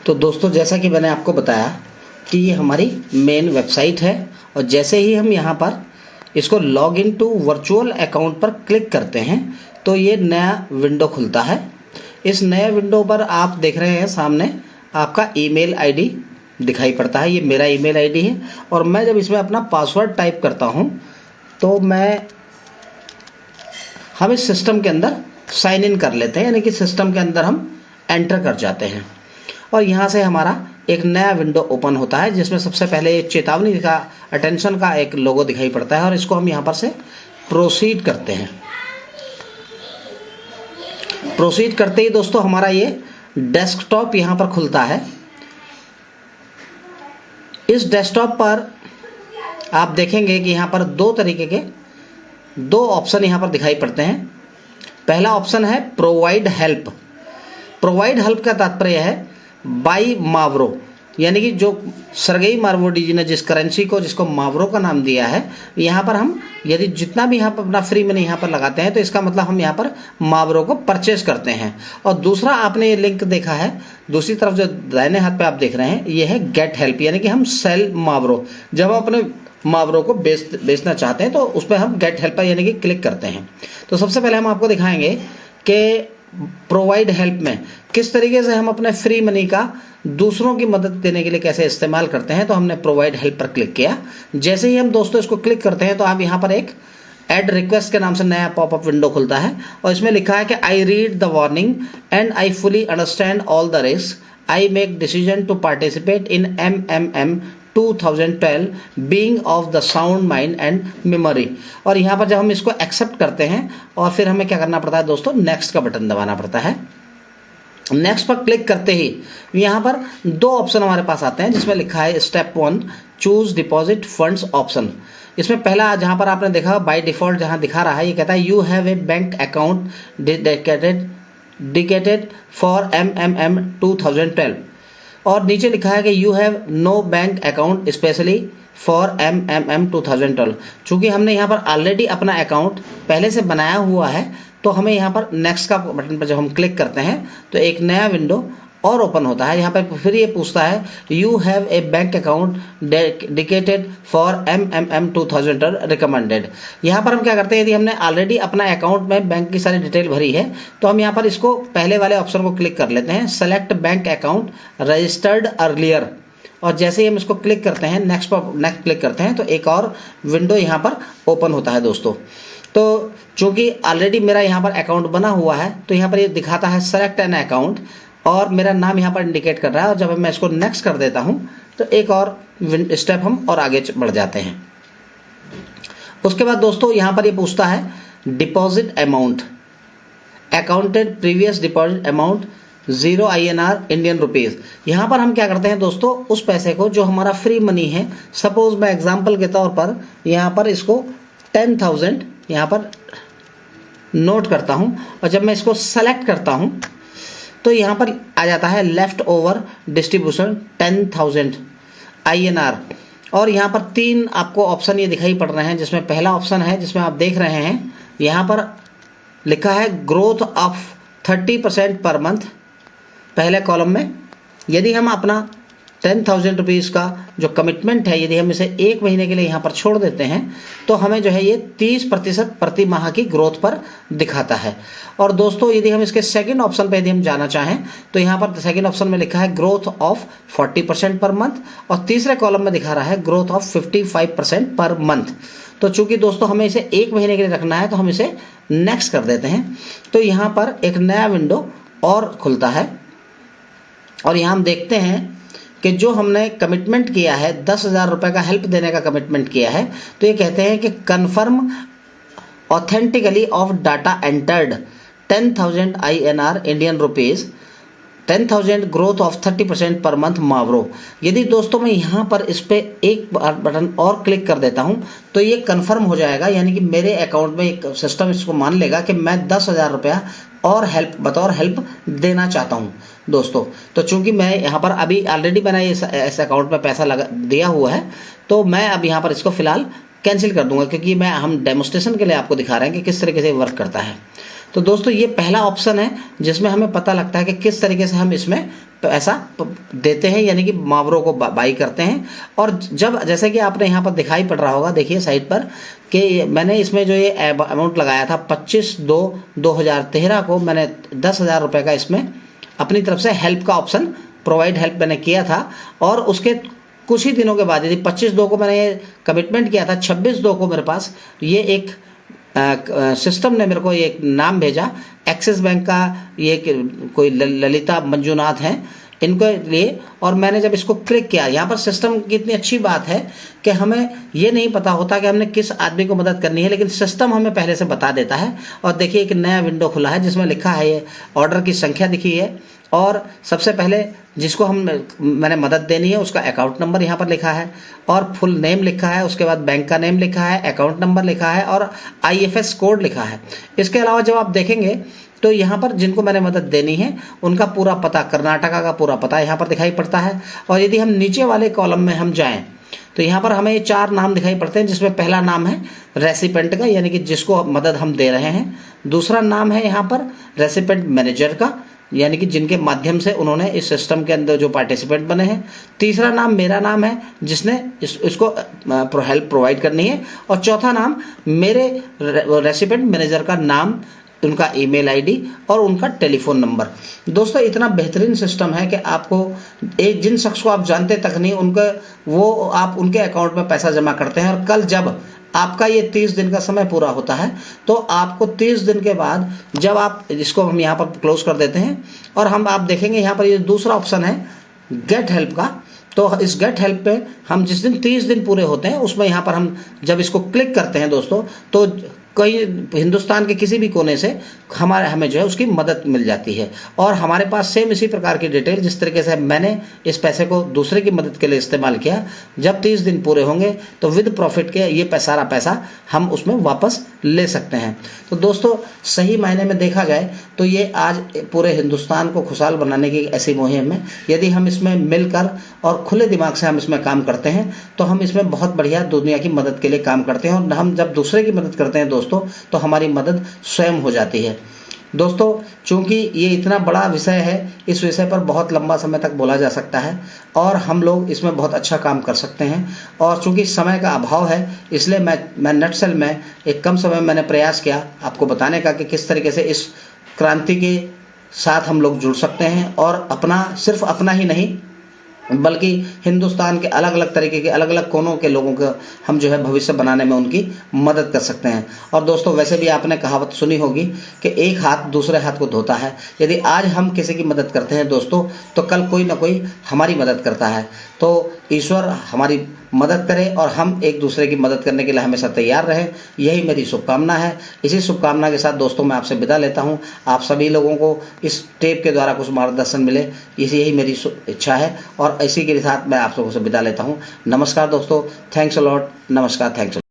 तो दोस्तों, जैसा कि मैंने आपको बताया कि ये हमारी मेन वेबसाइट है और जैसे ही हम यहाँ पर इसको log in to virtual account पर क्लिक करते हैं तो ये नया विंडो खुलता है। इस नए विंडो पर आप देख रहे हैं सामने आपका ईमेल आईडी दिखाई पड़ता है। ये मेरा ईमेल आईडी है और मैं जब इसमें अपना पासवर्ड टाइप करता हूँ तो हम इस सिस्टम के अंदर साइन इन कर लेते हैं, यानी कि सिस्टम के अंदर हम एंटर कर जाते हैं और यहाँ से हमारा एक नया विंडो ओपन होता है जिसमें सबसे पहले चेतावनी का अटेंशन का एक लोगो दिखाई पड़ता है और इसको हम यहाँ पर से प्रोसीड करते हैं। प्रोसीड करते ही दोस्तों हमारा ये डेस्कटॉप यहाँ पर खुलता है। इस डेस्कटॉप पर आप देखेंगे कि यहाँ पर दो तरीके के दो ऑप्शन यहाँ पर दिखाई पड़ते हैं। पहला ऑप्शन है प्रोवाइड हेल्प। प्रोवाइड हेल्प का तात्पर्य है बाई मावरो, यानी कि जो सर्गेई मार्वोडी जी ने जिस करेंसी को जिसको मावरो का नाम दिया है, यहाँ पर हम यदि जितना भी यहाँ पर अपना फ्री मनी यहाँ पर लगाते हैं तो इसका मतलब हम यहाँ पर मावरो को परचेज करते हैं। और दूसरा आपने ये लिंक देखा है, दूसरी तरफ जो दाहिने हाथ पे आप देख रहे हैं ये है गेट हेल्प, यानी कि हम सेल मावरो, जब हम अपने मावरो को बेचना चाहते हैं तो उस पर हम गेट हेल्प पर यानी कि क्लिक करते हैं। तो सबसे पहले हम आपको दिखाएंगे कि प्रोवाइड हेल्प में किस तरीके से हम अपने फ्री मनी का दूसरों की मदद देने के लिए कैसे इस्तेमाल करते हैं। तो हमने प्रोवाइड हेल्प पर क्लिक किया। जैसे ही हम दोस्तों इसको क्लिक करते हैं तो आप यहाँ पर एक ऐड रिक्वेस्ट के नाम से नया पॉपअप विंडो खुलता है और इसमें लिखा है कि I read the warning and I fully understand all the risk, I make decision to participate in MMM 2012 being of the sound mind and memory. और यहाँ पर जब हम इसको एक्सेप्ट करते हैं और फिर हमें क्या करना पड़ता है दोस्तों, नेक्स्ट का बटन दबाना पड़ता है। नेक्स्ट पर क्लिक करते ही यहाँ पर दो ऑप्शन हमारे पास आते हैं जिसमें लिखा है step 1 choose deposit funds option. इसमें पहला जहाँ पर आपने देखा बाय डिफॉल्ट जहाँ दिखा रहा है ये कहता है you have a bank account dedicated for MMM 2012 और नीचे लिखा है कि you have no bank account specially for MMM 2012। चूंकि हमने यहाँ पर ऑलरेडी अपना अकाउंट पहले से बनाया हुआ है तो हमें यहाँ पर नेक्स्ट का बटन पर जब हम क्लिक करते हैं तो एक नया विंडो और ओपन होता है। यहाँ पर फिर ये पूछता है you have a bank account dedicated for MMM 2012 recommended. यहाँ पर हम क्या करते हैं, यदि हमने ऑलरेडी अपना अकाउंट में बैंक की सारी डिटेल भरी है तो हम यहाँ पर इसको पहले वाले ऑप्शन को क्लिक कर लेते हैं, select bank account registered earlier. और जैसे ही हम इसको क्लिक करते हैं नेक्स्ट क्लिक करते हैं तो एक और विंडो यहाँ पर ओपन होता है दोस्तों। तो चूंकि ऑलरेडी मेरा यहाँ पर अकाउंट बना हुआ है तो यहाँ पर ये दिखाता है सेलेक्ट एन अकाउंट और मेरा नाम यहाँ पर इंडिकेट कर रहा है और जब मैं इसको नेक्स्ट कर देता हूँ तो एक और स्टेप हम और आगे बढ़ जाते हैं। उसके बाद दोस्तों यहाँ पर ये पूछता है deposit amount, accounted previous deposit amount 0 INR Indian rupees. यहाँ पर हम क्या करते हैं दोस्तों, उस पैसे को जो हमारा फ्री मनी है, सपोज मैं एग्जाम्पल के तौर पर यहाँ पर इसको 10,000 यहाँ पर नोट करता हूँ और जब मैं इसको सेलेक्ट करता हूँ तो यहाँ पर आ जाता है लेफ्ट ओवर डिस्ट्रीब्यूशन 10,000 INR और यहाँ पर तीन आपको ऑप्शन ये दिखाई पड़ रहे हैं जिसमें पहला ऑप्शन है जिसमें आप देख रहे हैं यहाँ पर लिखा है ग्रोथ ऑफ 30% पर मंथ। पहले कॉलम में यदि हम अपना 10,000 रुपीज़ का जो कमिटमेंट है यदि हम इसे एक महीने के लिए यहाँ पर छोड़ देते हैं तो हमें जो है ये 30% प्रति माह की ग्रोथ पर दिखाता है। और दोस्तों यदि हम इसके सेकंड ऑप्शन पे यदि हम जाना चाहें तो यहाँ पर सेकंड ऑप्शन में लिखा है ग्रोथ ऑफ 40% पर मंथ और तीसरे कॉलम में दिखा रहा है ग्रोथ ऑफ 55% पर मंथ। तो चूंकि दोस्तों हमें इसे एक महीने के लिए रखना है तो हम इसे नेक्स्ट कर देते हैं। तो यहाँ पर एक नया विंडो और खुलता है और यहाँ हम देखते हैं कि जो हमने कमिटमेंट किया है 10,000 रुपये का हेल्प देने का कमिटमेंट किया है तो ये कहते हैं कि confirm authentically of data entered 10,000 INR Indian rupees 10,000 growth of 30% per month मावरो। यदि दोस्तों मैं यहाँ पर इस पर एक बटन और क्लिक कर देता हूँ तो ये कंफर्म हो जाएगा, यानी कि मेरे अकाउंट में एक सिस्टम इसको मान लेगा कि मैं 10,000 रुपया और बतौर हेल्प देना चाहता हूँ दोस्तों। तो चूंकि मैं यहाँ पर अभी ऑलरेडी मैंने इस अकाउंट में पैसा दिया हुआ है तो मैं अब यहाँ पर इसको फिलहाल कैंसिल कर दूंगा क्योंकि हम डेमोस्ट्रेशन के लिए आपको दिखा रहे हैं कि किस तरीके से वर्क करता है। तो दोस्तों ये पहला ऑप्शन है जिसमें हमें पता लगता है कि किस तरीके से हम इसमें पैसा देते हैं, यानी कि मुहावरों को बाई करते हैं। और जब जैसे कि आपने यहाँ पर दिखाई पड़ रहा होगा, देखिए साइड पर कि मैंने इसमें जो ये अमाउंट लगाया था 25/2/2013 को मैंने 10,000 रुपये का इसमें अपनी तरफ से हेल्प का ऑप्शन प्रोवाइड हेल्प मैंने किया था। और उसके कुछ ही दिनों के बाद, यदि 25/2 को मैंने ये कमिटमेंट किया था, 26/2 को मेरे पास ये एक सिस्टम ने मेरे को एक नाम भेजा, एक्सिस बैंक का ये कोई ललिता मंजुनाथ हैं इनको लिए। और मैंने जब इसको क्लिक किया, यहाँ पर सिस्टम की इतनी अच्छी बात है कि हमें ये नहीं पता होता कि हमने किस आदमी को मदद करनी है, लेकिन सिस्टम हमें पहले से बता देता है। और देखिए एक नया विंडो खुला है जिसमें लिखा है, ये ऑर्डर की संख्या दिखी है, और सबसे पहले जिसको मैंने मदद देनी है उसका अकाउंट नंबर यहाँ पर लिखा है, और फुल नेम लिखा है, उसके बाद बैंक का नेम लिखा है, अकाउंट नंबर लिखा है, और IFS कोड लिखा है। इसके अलावा जब आप देखेंगे तो यहाँ पर जिनको मैंने मदद देनी है उनका पूरा पता, कर्नाटका का पूरा पता यहाँ पर दिखाई पड़ता है। और यदि हम नीचे वाले कॉलम में हम जाएं तो यहाँ पर हमें ये 4 नाम दिखाई पड़ते हैं, जिसमें पहला नाम है रेसिपेंट का, यानी कि जिसको मदद हम दे रहे हैं। दूसरा नाम है यहाँ पर रेसिपेंट मैनेजर का, यानी कि जिनके माध्यम से उन्होंने इस सिस्टम के अंदर जो पार्टिसिपेंट बने हैं। तीसरा नाम मेरा नाम है, जिसने इसको हेल्प प्रोवाइड करनी है। और चौथा नाम मेरे रेसिपेंट मैनेजर का नाम, उनका ईमेल आईडी और उनका टेलीफोन नंबर। दोस्तों इतना बेहतरीन सिस्टम है कि आपको एक जिन शख्स को आप जानते तक नहीं, आप उनके अकाउंट में पैसा जमा करते हैं, और कल जब आपका ये 30 दिन का समय पूरा होता है तो आपको 30 दिन के बाद जब आप इसको हम यहाँ पर क्लोज कर देते हैं, और आप देखेंगे यहाँ पर ये दूसरा ऑप्शन है गेट हेल्प का। तो इस गेट हेल्प पे हम जिस दिन 30 दिन पूरे होते हैं उसमें यहाँ पर हम जब इसको क्लिक करते हैं दोस्तों, तो कहीं हिंदुस्तान के किसी भी कोने से हमें जो है उसकी मदद मिल जाती है। और हमारे पास सेम इसी प्रकार की डिटेल, जिस तरीके से मैंने इस पैसे को दूसरे की मदद के लिए इस्तेमाल किया, जब 30 दिन पूरे होंगे तो विद प्रॉफिट के ये सारा पैसा हम उसमें वापस ले सकते हैं। तो दोस्तों सही मायने में देखा जाए तो ये आज पूरे हिंदुस्तान को खुशहाल बनाने की ऐसी मुहिम है। यदि हम इसमें मिलकर और खुले दिमाग से हम इसमें काम करते हैं तो हम इसमें बहुत बढ़िया दुनिया की मदद के लिए काम करते हैं। और हम जब दूसरे की मदद करते हैं दोस्तों तो हमारी मदद स्वयं हो जाती है। दोस्तों चूंकि ये इतना बड़ा विषय है, इस विषय पर बहुत लंबा समय तक बोला जा सकता है और हम लोग इसमें बहुत अच्छा काम कर सकते हैं। और चूंकि समय का अभाव है, इसलिए मैं नटसेल में एक कम समय में मैंने प्रयास किया आपको बताने का कि किस तरीके से इस क्रांति के साथ हम लोग जुड़ सकते हैं, और सिर्फ अपना ही नहीं बल्कि हिंदुस्तान के अलग अलग तरीके के अलग अलग कोनों के लोगों का हम जो है भविष्य बनाने में उनकी मदद कर सकते हैं। और दोस्तों वैसे भी आपने कहावत सुनी होगी कि एक हाथ दूसरे हाथ को धोता है। यदि आज हम किसी की मदद करते हैं दोस्तों, तो कल कोई ना कोई हमारी मदद करता है। तो ईश्वर हमारी मदद करे और हम एक दूसरे की मदद करने के लिए हमेशा तैयार रहें, यही मेरी शुभकामना है। इसी शुभकामना के साथ दोस्तों मैं आपसे विदा लेता हूं। आप सभी लोगों को इस टेप के द्वारा कुछ मार्गदर्शन मिले, यही मेरी इच्छा है, और इसी के साथ मैं आप लोगों से विदा लेता हूं। नमस्कार दोस्तों, थैंक्स अ लॉट, नमस्कार, थैंक्स।